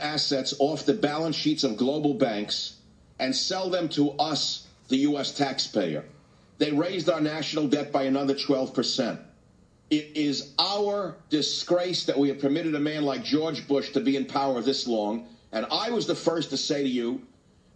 assets off the balance sheets of global banks and sell them to us, the U.S. taxpayer. They raised our national debt by another 12%. It is our disgrace that we have permitted a man like George Bush to be in power this long. And I was the first to say to you,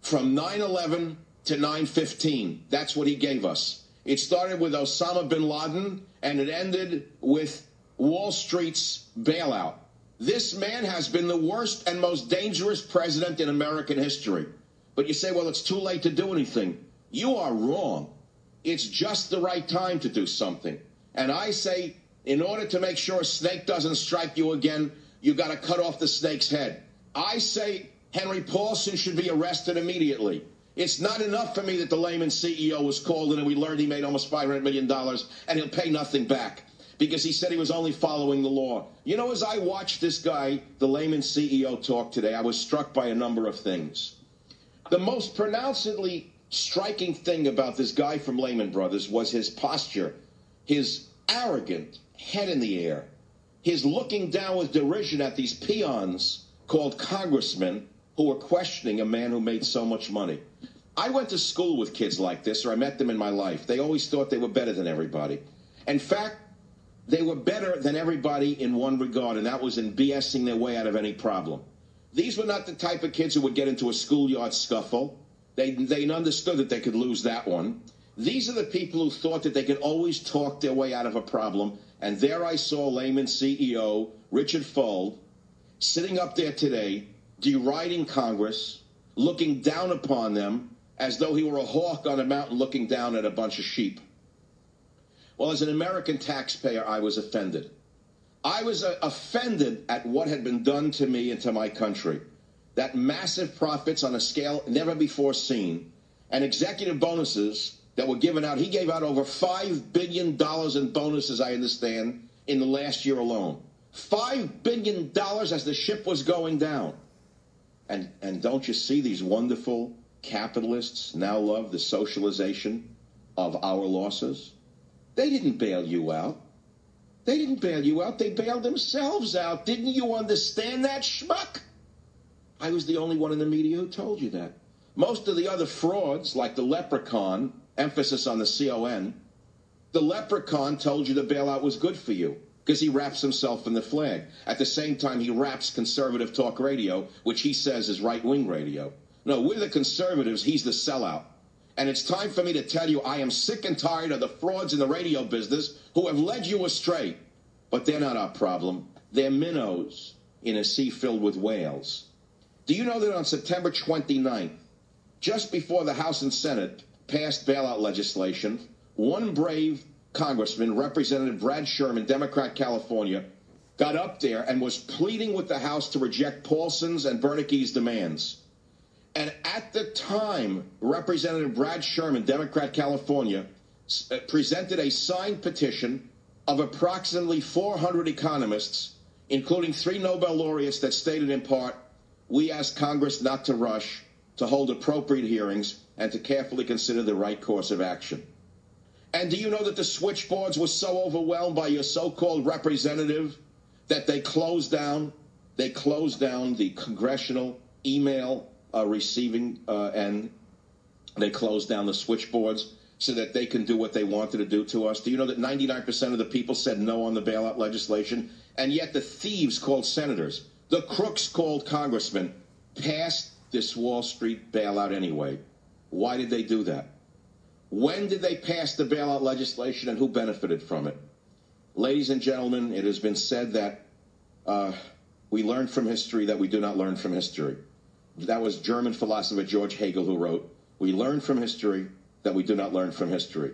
from 9/11 to 9/15, that's what he gave us. It started with Osama bin Laden, and it ended with Wall Street's bailout. This man has been the worst and most dangerous president in American history. But you say, well, it's too late to do anything. You are wrong. It's just the right time to do something. And I say, in order to make sure a snake doesn't strike you again, you got to cut off the snake's head. I say Henry Paulson should be arrested immediately. It's not enough for me that the Lehman CEO was called in and we learned he made almost $500 million and he'll pay nothing back because he said he was only following the law. You know, as I watched this guy, the Lehman CEO, talk today, I was struck by a number of things. The most pronouncedly striking thing about this guy from Lehman Brothers was his posture, his arrogant head in the air, his looking down with derision at these peons called congressmen who were questioning a man who made so much money. I went to school with kids like this, or I met them in my life. They always thought they were better than everybody. In fact, they were better than everybody in one regard, and that was in BSing their way out of any problem. These were not the type of kids who would get into a schoolyard scuffle. They understood that they could lose that one. These are the people who thought that they could always talk their way out of a problem. And there I saw Lehman CEO Richard Fuld sitting up there today, deriding Congress, looking down upon them as though he were a hawk on a mountain looking down at a bunch of sheep. Well, as an American taxpayer, I was offended. I was offended at what had been done to me and to my country. That massive profits on a scale never before seen, and executive bonuses that were given out. He gave out over $5 billion in bonuses, I understand, in the last year alone. $5 billion as the ship was going down. And don't you see these wonderful capitalists now love the socialization of our losses? They didn't bail you out. They didn't bail you out. They bailed themselves out. Didn't you understand that, schmuck? I was the only one in the media who told you that. Most of the other frauds, like the leprechaun, emphasis on the C-O-N, the leprechaun told you the bailout was good for you because he wraps himself in the flag. At the same time, he wraps conservative talk radio, which he says is right-wing radio. No, we're the conservatives. He's the sellout. And it's time for me to tell you I am sick and tired of the frauds in the radio business who have led you astray. But they're not our problem. They're minnows in a sea filled with whales. Do you know that on September 29th, just before the House and Senate passed bailout legislation, one brave congressman, Representative Brad Sherman, Democrat, California, got up there and was pleading with the House to reject Paulson's and Bernanke's demands. And at the time, Representative Brad Sherman, Democrat, California, presented a signed petition of approximately 400 economists, including 3 Nobel laureates that stated in part, we ask Congress not to rush, to hold appropriate hearings, and to carefully consider the right course of action. And do you know that the switchboards were so overwhelmed by your so-called representative that they closed down the congressional email receiving end. They closed down the switchboards so that they can do what they wanted to do to us. Do you know that 99% of the people said no on the bailout legislation? And yet the thieves called senators, the crooks called congressmen, passed this Wall Street bailout anyway. Why did they do that? When did they pass the bailout legislation and who benefited from it? Ladies and gentlemen, it has been said that we learn from history that we do not learn from history. That was German philosopher George Hegel who wrote, we learn from history that we do not learn from history.